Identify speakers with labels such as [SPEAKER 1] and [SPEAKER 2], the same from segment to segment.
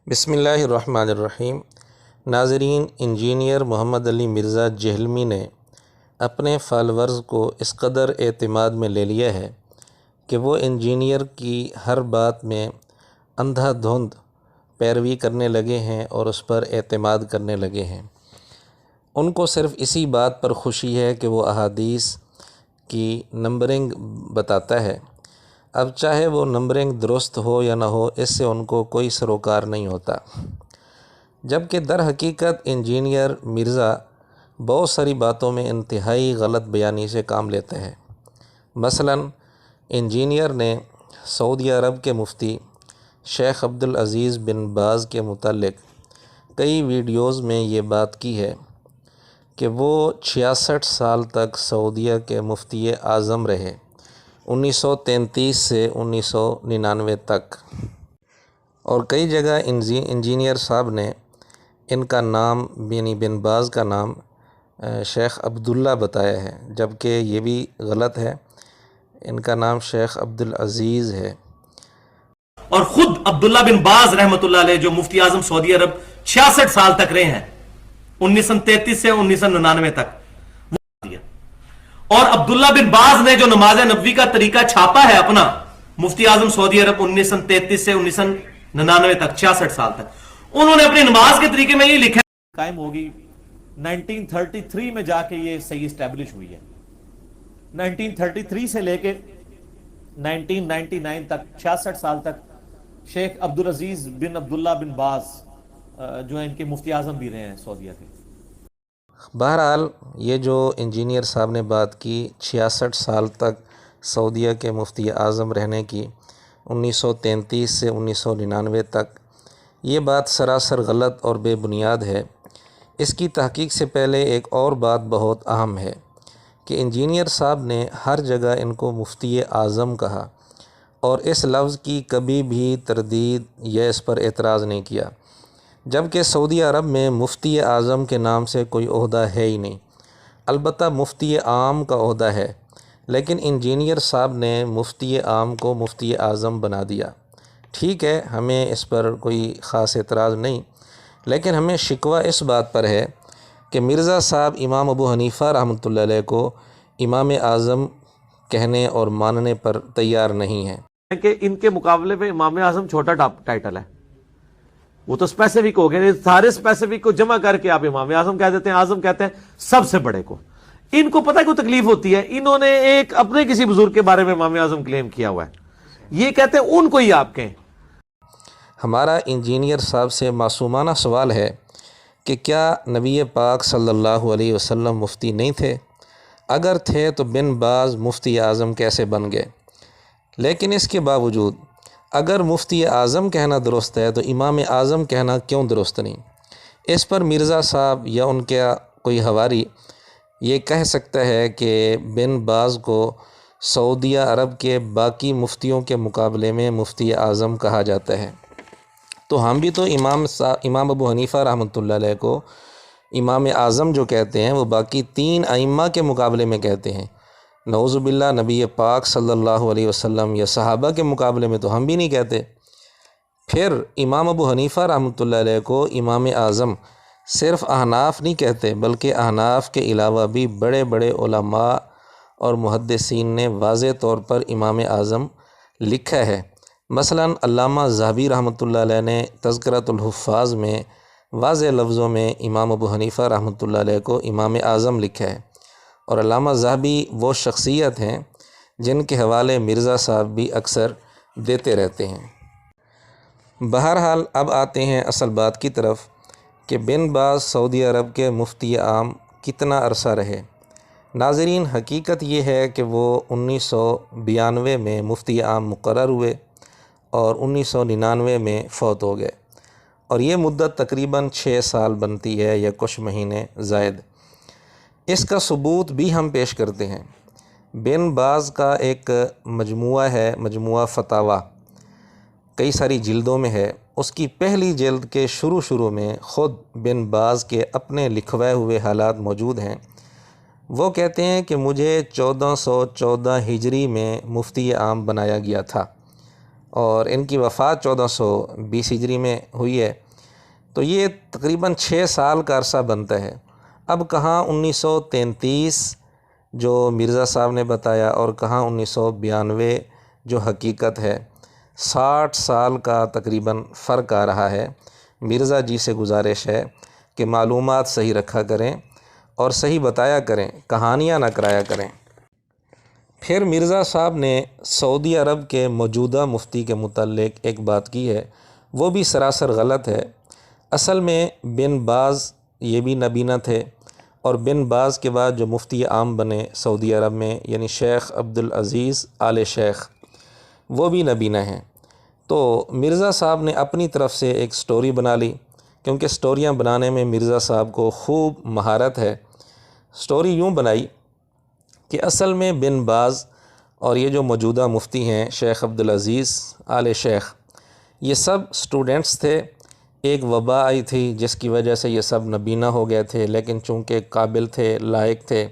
[SPEAKER 1] بسم اللہ الرحمن الرحیم۔ ناظرین، انجینئر محمد علی مرزا جہلمی نے اپنے فالورز کو اس قدر اعتماد میں لے لیا ہے کہ وہ انجینئر کی ہر بات میں اندھا دھند پیروی کرنے لگے ہیں اور اس پر اعتماد کرنے لگے ہیں۔ ان کو صرف اسی بات پر خوشی ہے کہ وہ احادیث کی نمبرنگ بتاتا ہے۔ اب چاہے وہ نمبرنگ درست ہو یا نہ ہو، اس سے ان کو کوئی سروکار نہیں ہوتا، جبکہ در حقیقت انجینئر مرزا بہت ساری باتوں میں انتہائی غلط بیانی سے کام لیتا ہے۔ مثلاً انجینئر نے سعودی عرب کے مفتی شیخ عبدالعزیز بن باز کے متعلق کئی ویڈیوز میں یہ بات کی ہے کہ وہ 66 سال تک سعودیہ کے مفتی اعظم رہے، 1933 سے 1999 تک، اور کئی جگہ انجینئر صاحب نے ان کا نام یعنی بن باز کا نام شیخ عبداللہ بتایا ہے، جبکہ یہ بھی غلط ہے، ان کا نام شیخ عبدالعزیز ہے۔
[SPEAKER 2] اور خود عبداللہ بن باز رحمۃ اللہ علیہ جو مفتی اعظم سعودی عرب 66 سال تک رہے ہیں، 1933 سے 1999 تک، اور عبداللہ بن باز نے جو نماز نبوی کا طریقہ چھاپا ہے اپنا، مفتی اعظم سعودی عرب 1933 سے 1999 تک، 66 سال تک، انہوں نے اپنی نماز کے طریقے میں یہ لکھا ہے، قائم ہوگی 1933 میں جا کے یہ صحیح اسٹیبلش ہوئی ہے۔ 1933 سے لے کے 1999 تک، 66 سال تک شیخ عبدالعزیز بن عبداللہ بن باز جو ہیں ان کے مفتی اعظم بھی رہے ہیں سعودیہ کے۔
[SPEAKER 1] بہرحال یہ جو انجینئر صاحب نے بات کی 66 سال تک سعودیہ کے مفتی اعظم رہنے کی، 1933 سے 1999 تک، یہ بات سراسر غلط اور بے بنیاد ہے۔ اس کی تحقیق سے پہلے ایک اور بات بہت اہم ہے کہ انجینئر صاحب نے ہر جگہ ان کو مفتی اعظم کہا اور اس لفظ کی کبھی بھی تردید یا اس پر اعتراض نہیں کیا، جبکہ سعودی عرب میں مفتی اعظم کے نام سے کوئی عہدہ ہے ہی نہیں، البتہ مفتی عام کا عہدہ ہے، لیکن انجینئر صاحب نے مفتی عام کو مفتی اعظم بنا دیا۔ ٹھیک ہے، ہمیں اس پر کوئی خاص اعتراض نہیں، لیکن ہمیں شکوہ اس بات پر ہے کہ مرزا صاحب امام ابو حنیفہ رحمۃ اللہ علیہ کو امام اعظم کہنے اور ماننے پر تیار نہیں ہیں
[SPEAKER 2] کہ ان کے مقابلے میں امام اعظم چھوٹا ٹائٹل ہے، وہ تو اسپیسیفک ہو گئے، سارے اسپیسیفک کو جمع کر کے آپ امام اعظم کہہ دیتے ہیں، اعظم کہتے ہیں سب سے بڑے کو۔ ان کو پتہ کوئی تکلیف ہوتی ہے، انہوں نے ایک اپنے کسی بزرگ کے بارے میں امام اعظم کلیم کیا ہوا ہے، یہ کہتے ہیں ان کو ہی آپ کہیں۔
[SPEAKER 1] ہمارا انجینئر صاحب سے معصومانہ سوال ہے کہ کیا نبی پاک صلی اللہ علیہ وسلم مفتی نہیں تھے؟ اگر تھے تو بن باز مفتی اعظم کیسے بن گئے؟ لیکن اس کے باوجود اگر مفتی اعظم کہنا درست ہے تو امام اعظم کہنا کیوں درست نہیں؟ اس پر مرزا صاحب یا ان کا کوئی حواری یہ کہہ سکتا ہے کہ بن باز کو سعودیہ عرب کے باقی مفتیوں کے مقابلے میں مفتی اعظم کہا جاتا ہے، تو ہم بھی تو امام ابو حنیفہ رحمۃ اللہ علیہ کو امام اعظم جو کہتے ہیں وہ باقی 3 ائمہ کے مقابلے میں کہتے ہیں۔ نعوذ باللہ، نبی پاک صلی اللہ علیہ وسلم یا صحابہ کے مقابلے میں تو ہم بھی نہیں کہتے۔ پھر امام ابو حنیفہ رحمۃ اللہ علیہ کو امام اعظم صرف احناف نہیں کہتے، بلکہ احناف کے علاوہ بھی بڑے بڑے علماء اور محدثین نے واضح طور پر امام اعظم لکھا ہے۔ مثلاً علامہ ذہبی رحمۃ اللہ علیہ نے تذکرۃ الحفاظ میں واضح لفظوں میں امام ابو حنیفہ رحمۃ اللہ علیہ کو امام اعظم لکھا ہے، اور علامہ ذہبی وہ شخصیت ہیں جن کے حوالے مرزا صاحب بھی اکثر دیتے رہتے ہیں۔ بہرحال اب آتے ہیں اصل بات کی طرف کہ بن باز سعودی عرب کے مفتی عام کتنا عرصہ رہے۔ ناظرین، حقیقت یہ ہے کہ وہ 1992 میں مفتی عام مقرر ہوئے اور 1999 میں فوت ہو گئے، اور یہ مدت تقریباً 6 سال بنتی ہے یا کچھ مہینے زائد۔ اس کا ثبوت بھی ہم پیش کرتے ہیں۔ بن باز کا ایک مجموعہ ہے، مجموعہ فتاویٰ، کئی ساری جلدوں میں ہے۔ اس کی پہلی جلد کے شروع میں خود بن باز کے اپنے لکھوائے ہوئے حالات موجود ہیں۔ وہ کہتے ہیں کہ مجھے 1414 ہجری میں مفتی عام بنایا گیا تھا، اور ان کی وفات 1420 ہجری میں ہوئی ہے، تو یہ تقریباً 6 سال کا عرصہ بنتا ہے۔ اب کہاں 1933 جو مرزا صاحب نے بتایا اور کہاں 1992 جو حقیقت ہے، 60 سال کا تقریباً فرق آ رہا ہے۔ مرزا جی سے گزارش ہے کہ معلومات صحیح رکھا کریں اور صحیح بتایا کریں، کہانیاں نہ کرایا کریں۔ پھر مرزا صاحب نے سعودی عرب کے موجودہ مفتی کے متعلق ایک بات کی ہے، وہ بھی سراسر غلط ہے۔ اصل میں بن باز یہ بھی نابینا تھے، اور بن باز کے بعد جو مفتی عام بنے سعودی عرب میں یعنی شیخ عبدالعزیز آل شیخ، وہ بھی نابینا ہیں۔ تو مرزا صاحب نے اپنی طرف سے ایک سٹوری بنا لی، کیونکہ سٹوریاں بنانے میں مرزا صاحب کو خوب مہارت ہے۔ سٹوری یوں بنائی کہ اصل میں بن باز اور یہ جو موجودہ مفتی ہیں شیخ عبدالعزیز آل شیخ، یہ سب سٹوڈنٹس تھے۔ ایک وبا آئی تھی جس کی وجہ سے یہ سب نابینا ہو گئے تھے، لیکن چونکہ قابل تھے، لائق تھے،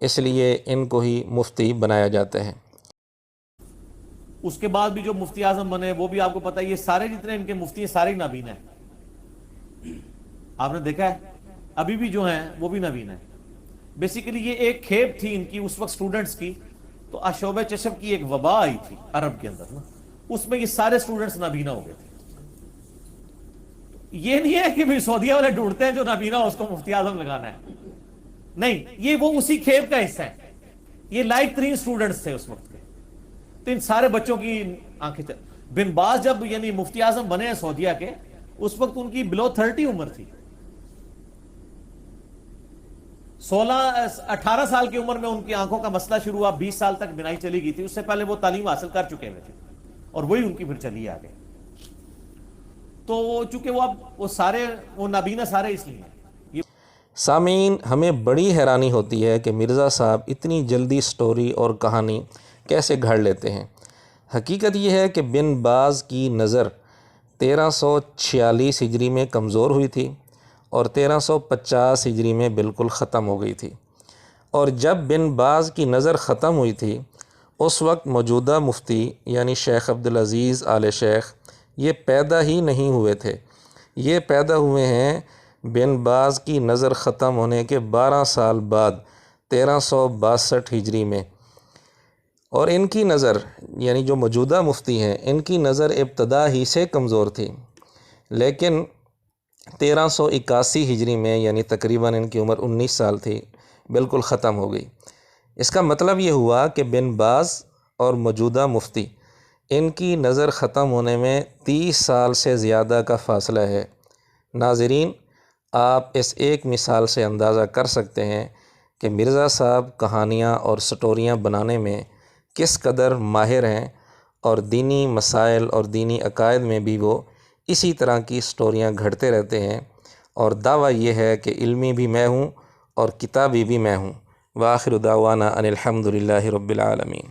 [SPEAKER 1] اس لیے ان کو ہی مفتی بنایا جاتا ہے۔
[SPEAKER 2] اس کے بعد بھی جو مفتی اعظم بنے وہ بھی آپ کو پتہ ہے، یہ سارے جتنے ان کے مفتی ہیں سارے نابینا ہیں۔ آپ نے دیکھا ہے ابھی بھی جو ہیں وہ بھی نابینا ہیں۔ بیسیکلی یہ ایک کھیپ تھی ان کی اس وقت سٹوڈنٹس کی، تو شعبہ چشم کی ایک وبا آئی تھی عرب کے اندر نا، اس میں یہ سارے سٹوڈنٹس نابینا ہو گئے تھے۔ یہ نہیں ہے کہ سعودیہ والے ڈھونڈتے ہیں جو نابینا ہو اس کو مفتی اعظم لگانا ہے، نہیں، یہ وہ اسی کھیپ کا حصہ ہے۔ یہ لائق ترین سٹوڈنٹس تھے اس وقت کے، تو ان سارے بچوں کی آنکھیں بن باز جب یعنی مفتی اعظم بنے ہیں سعودیہ کے، اس وقت ان کی بلو 30 عمر تھی۔ 18 سال کی عمر میں ان کی آنکھوں کا مسئلہ شروع ہوا، 20 سال تک بینائی چلی گئی تھی۔ اس سے پہلے وہ تعلیم حاصل کر چکے ہوئے تھے، اور وہی ان کی پھر چلی آگے۔ تو چونکہ وہ سارے وہ نابینا سارے اس لیے ہیں۔
[SPEAKER 1] سامعین، ہمیں بڑی حیرانی ہوتی ہے کہ مرزا صاحب اتنی جلدی سٹوری اور کہانی کیسے گھڑ لیتے ہیں۔ حقیقت یہ ہے کہ بن باز کی نظر 1346 ہجری میں کمزور ہوئی تھی اور 1350 ہجری میں بالکل ختم ہو گئی تھی، اور جب بن باز کی نظر ختم ہوئی تھی اس وقت موجودہ مفتی یعنی شیخ عبدالعزیز آل شیخ یہ پیدا ہی نہیں ہوئے تھے۔ یہ پیدا ہوئے ہیں بن باز کی نظر ختم ہونے کے 12 سال بعد 1362 ہجری میں، اور ان کی نظر یعنی جو موجودہ مفتی ہیں ان کی نظر ابتدا ہی سے کمزور تھی، لیکن 1381 ہجری میں یعنی تقریباً ان کی عمر 19 سال تھی، بالکل ختم ہو گئی۔ اس کا مطلب یہ ہوا کہ بن باز اور موجودہ مفتی ان کی نظر ختم ہونے میں 30 سال سے زیادہ کا فاصلہ ہے۔ ناظرین، آپ اس ایک مثال سے اندازہ کر سکتے ہیں کہ مرزا صاحب کہانیاں اور سٹوریاں بنانے میں کس قدر ماہر ہیں، اور دینی مسائل اور دینی عقائد میں بھی وہ اسی طرح کی سٹوریاں گھڑتے رہتے ہیں، اور دعویٰ یہ ہے کہ علمی بھی میں ہوں اور کتابی بھی میں ہوں۔ وآخر دعوانا ان الحمد للہ رب العالمین۔